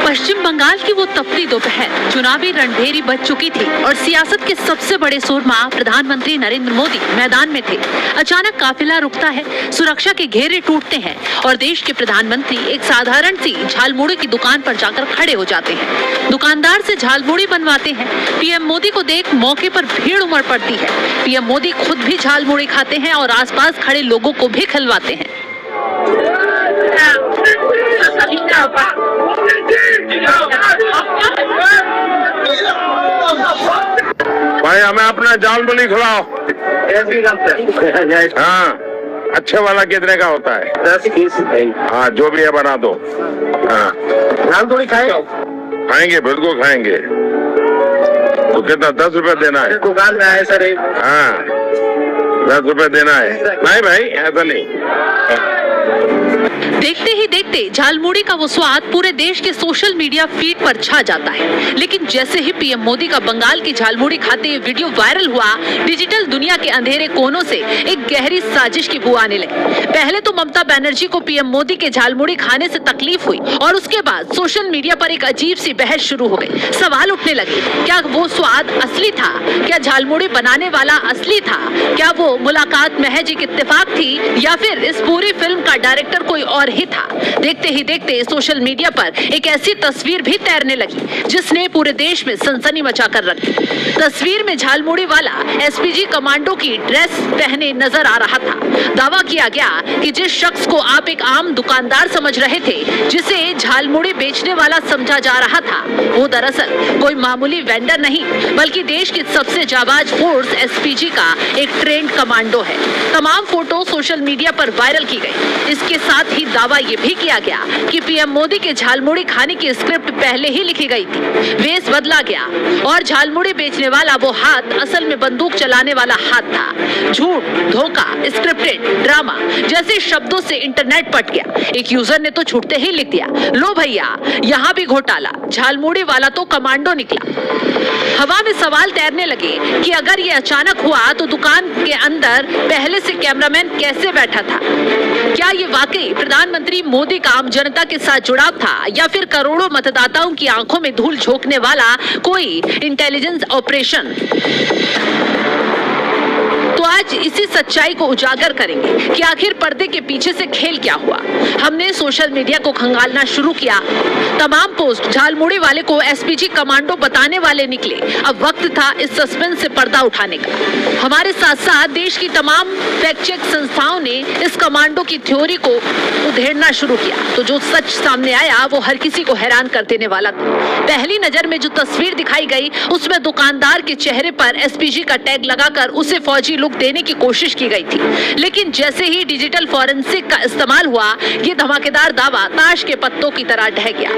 पश्चिम बंगाल की वो तपती दोपहर चुनावी रणभेरी बज चुकी थी और सियासत के सबसे बड़े सूरमा प्रधानमंत्री नरेंद्र मोदी मैदान में थे। अचानक काफिला रुकता है, सुरक्षा के घेरे टूटते हैं और देश के प्रधानमंत्री एक साधारण सी झालमुड़ी की दुकान पर जाकर खड़े हो जाते हैं। दुकानदार से झालमुड़ी बनवाते हैं। पीएम मोदी को देख मौके पर भीड़ उमड़ पड़ती है। पीएम मोदी खुद भी झालमुड़ी खाते हैं और आसपास खड़े लोगों को भी खिलवाते हैं। भाई हमें अपना झालमुड़ी खिलाओ। हाँ, अच्छे वाला कितने का होता है? 10-20। हाँ, जो भी है बना दो। हाँ, झालमुड़ी खाएंगे, बिल्कुल खाएंगे। तो कितना 10 रुपए देना है? दुकान में आए सर। हाँ, 10 रुपए देना है। नहीं भाई, ऐसा नहीं। देखते ही देखते झालमुड़ी का वो स्वाद पूरे देश के सोशल मीडिया फीड पर छा जाता है। लेकिन जैसे ही पीएम मोदी का बंगाल की झालमुड़ी खाते ये वीडियो वायरल हुआ, डिजिटल दुनिया के अंधेरे कोनों से एक गहरी साजिश की बू आने लगी। पहले तो ममता बनर्जी को पीएम मोदी के झालमुड़ी खाने से तकलीफ हुई और उसके बाद सोशल मीडिया पर एक अजीब सी बहस शुरू हो गई। सवाल उठने लगे, क्या वो स्वाद असली था? क्या झालमुड़ी बनाने वाला असली था? क्या वो मुलाकात महज एक इत्तेफाक थी या फिर इस पूरी फिल्म का डायरेक्टर कोई और ही था? देखते ही देखते सोशल मीडिया पर एक ऐसी तस्वीर भी तैरने लगी जिसने पूरे देश में सनसनी मचाकर रख दी। तस्वीर में झालमुड़ी वाला एसपीजी कमांडो की ड्रेस पहने नजर आ रहा था। दावा किया गया कि जिस शख्स को आप एक आम दुकानदार समझ रहे थे, जिसे झालमुड़ी बेचने वाला समझा जा रहा था, वो दरअसल कोई मामूली वेंडर नहीं बल्कि देश की सबसे जाबाज फोर्स एसपीजी का एक ट्रेंड कमांडो है। तमाम फोटो सोशल मीडिया पर वायरल की गई। इसके साथ ही दावा ये भी किया गया कि पीएम मोदी के झालमुड़ी खाने की स्क्रिप्ट पहले ही लिखी गई थी। वेश बदला गया और झालमुड़ी बेचने वाला वो हाथ असल में बंदूक चलाने वाला हाथ था। झूठ, धोखा, स्क्रिप्टेड, ड्रामा जैसे शब्दों से इंटरनेट पट गया। एक यूजर ने तो छूटते ही लिख दिया, लो भैया यहाँ भी घोटाला, झालमुड़ी वाला तो कमांडो निकला। हवा में सवाल तैरने लगे कि अगर ये अचानक हुआ तो दुकान के अंदर पहले से कैमरामैन कैसे बैठा था? क्या ये वाकई प्रधानमंत्री मोदी का आम जनता के साथ जुड़ाव था या फिर करोड़ों मतदाताओं की आंखों में धूल झोंकने वाला कोई इंटेलिजेंस ऑपरेशन? तो आज इसी सच्चाई को उजागर करेंगे कि आखिर पर्दे के पीछे से खेल क्या हुआ। हमने सोशल मीडिया को खंगालना शुरू किया। तमाम पोस्ट झालमुड़ी वाले को एसपीजी कमांडो बताने वाले निकले। अब वक्त था इस सस्पेंस से पर्दा उठाने का। हमारे साथ साथ देश की तमाम फैक्ट चेक संस्थाओं ने इस कमांडो की थ्योरी को उधेड़ना शुरू किया। तो जो सच सामने आया वो हर किसी को हैरान कर देने वाला था। पहली नजर में जो तस्वीर दिखाई गई उसमें दुकानदार के चेहरे पर एसपीजी का टैग लगाकर उसे फौजी लुक देने की कोशिश की गई थी। लेकिन जैसे ही डिजिटल फॉरेंसिक का इस्तेमाल हुआ, ये धमाकेदार दावा ताश के पत्तों की तरह ढह गया।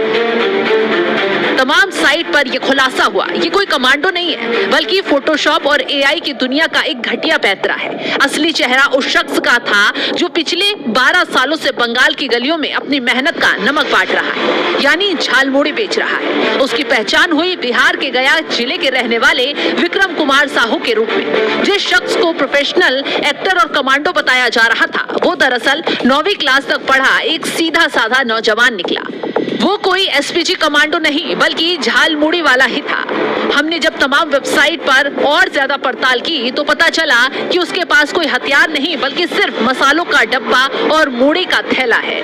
तमाम साइट पर यह खुलासा हुआ, ये कोई कमांडो नहीं है बल्कि फोटोशॉप और एआई की दुनिया का एक घटिया पैंतरा है। असली चेहरा उस शख्स का था जो पिछले 12 सालों से बंगाल की गलियों में अपनी मेहनत का नमक बांट रहा है, यानी झालमुड़ी बेच रहा है। उसकी पहचान हुई बिहार के गया जिले के रहने वाले विक्रम कुमार साहू के रूप में। जिस शख्स को प्रोफेशनल एक्टर और कमांडो बताया जा रहा था, वो दरअसल 9वीं क्लास तक पढ़ा एक सीधा साधा नौजवान निकला। वो कोई एसपीजी कमांडो नहीं बल्कि झालमुड़ी वाला ही था। हमने जब तमाम वेबसाइट पर और ज्यादा पड़ताल की तो पता चला कि उसके पास कोई हथियार नहीं बल्कि सिर्फ मसालों का डब्बा और मूड़ी का थैला है।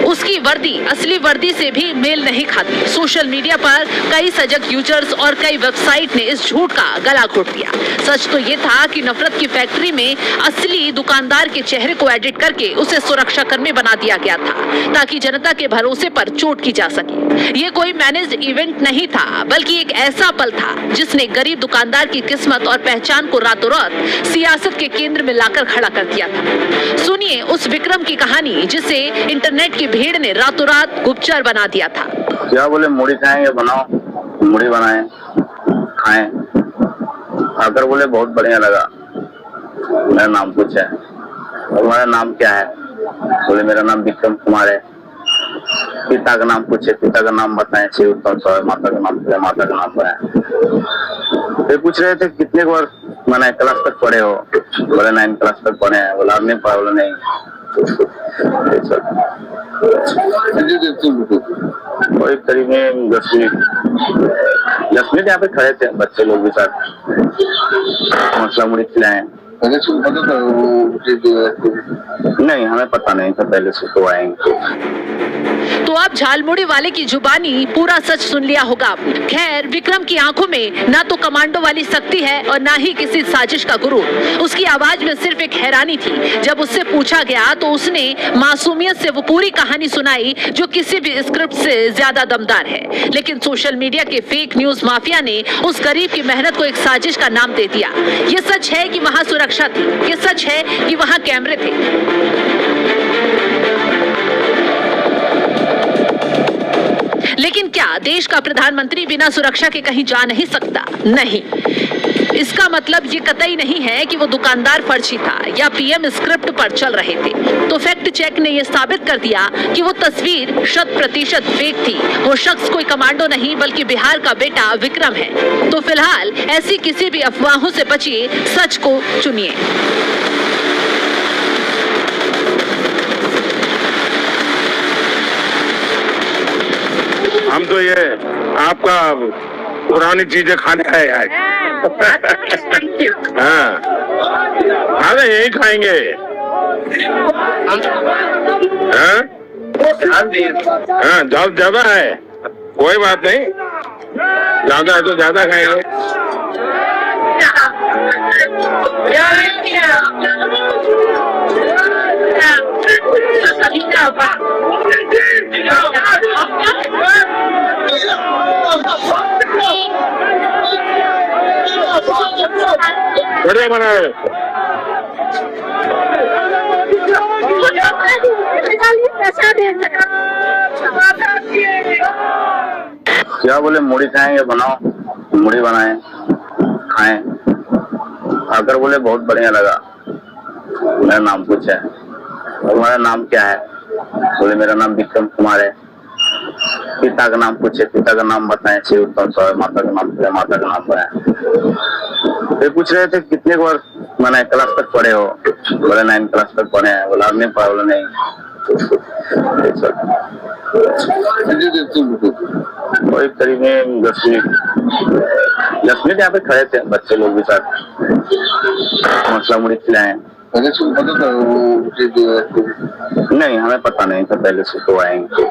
उसकी वर्दी असली वर्दी से भी मेल नहीं खाती। सोशल मीडिया पर कई सजग यूजर्स और कई वेबसाइट ने इस झूठ का गला घोट दिया। सच तो ये था कि नफरत की फैक्ट्री में असली दुकानदार के चेहरे को एडिट करके उसे सुरक्षा कर्मी बना दिया गया था ताकि जनता के भरोसे पर चोट की जा सके। ये कोई मैनेज्ड इवेंट नहीं था बल्कि एक ऐसा पल था जिसने गरीब दुकानदार की किस्मत और पहचान को रातों रात सियासत के केंद्र में लाकर खड़ा कर दिया था। सुनिए उस विक्रम की कहानी जिसे इंटरनेट की भीड़ ने रातों रात गुप्तचर बना दिया था। क्या बोले, मुड़ी खाएंगे, बनाओ, मुड़ी बनाए, खाएं। अगर बोले बहुत बढ़िया लगा। मेरा नाम पूछा, तुम्हारा नाम क्या है? बोले मेरा नाम विक्रम कुमार है। पिता का नाम पूछे, पिता का नाम बताएं, श्री उत्तम स्वामी, माता का नाम पूछे, माता का नाम बताएं। फिर पूछ रहे थे कितने बार मैंने क्लास तक पढ़े हो, बोले 9 क्लास तक पढ़े हैं, बोला आपने पढ़ा, बोला नहीं। वही करीब में 10 मिनट यहाँ पे खड़े थे बच्चे लोग के साथ, मसला मुड़ी खिलाए। नहीं, हमें पता नहीं था पहले से, तो आएंगे। तो आप झालमुड़ी वाले की जुबानी पूरा सच सुन लिया होगा आपने। खैर, विक्रम की आंखों में ना तो कमांडो वाली शक्ति है और ना ही किसी साजिश का गुरूर। उसकी आवाज में सिर्फ एक हैरानी थी। जब उससे पूछा गया तो उसने मासूमियत से वो पूरी कहानी सुनाई जो किसी भी स्क्रिप्ट से ज्यादा दमदार है। लेकिन सोशल मीडिया के फेक न्यूज माफिया ने उस गरीब की मेहनत को एक साजिश का नाम दे दिया। ये सच है कि वहाँ सुरक्षा थी, ये सच है कि वहाँ कैमरे थे। लेकिन क्या देश का प्रधानमंत्री बिना सुरक्षा के कहीं जा नहीं सकता? नहीं। इसका मतलब ये कतई नहीं है कि वो दुकानदार फर्जी था या पीएम स्क्रिप्ट पर चल रहे थे। तो फैक्ट चेक ने ये साबित कर दिया कि वो तस्वीर 100% फेक थी। वो शख्स कोई कमांडो नहीं बल्कि बिहार का बेटा विक्रम है। तो फिलहाल ऐसी किसी भी अफवाहों से बचिए, सच को चुनिए। हम तो ये आपका पुरानी चीजें खाने आए आज। हाँ, अरे यही खाएंगे। हाँ, ज्यादा है, कोई बात नहीं, ज्यादा है तो ज्यादा खाएंगे। बड़े बनाए। क्या बोले, मुड़ी खाएंगे, बनाओ, मुड़ी बनाए, खाएं। खाकर बोले बहुत बढ़िया लगा। मेरा नाम पूछा, तुम्हारा नाम क्या है? बोले मेरा नाम विक्रम कुमार है। पिता का नाम पूछे, पिता का नाम बताएं, श्री उत्तम स्वामी, माता का नाम पूछे, माता का नाम बताएं। फिर पूछ रहे थे कितने बार मैंने क्लास तक पढ़े हो, बोले 9 क्लास तक पढ़े हैं, बोला आपने पढ़ा, बोला नहीं। वही करीब में 10 मिनट यहाँ पे खड़े थे बच्चे लोग के साथ, मसला मुड़ी खिलाए। नहीं, हमें पता नहीं था पहले से, तो आएंगे।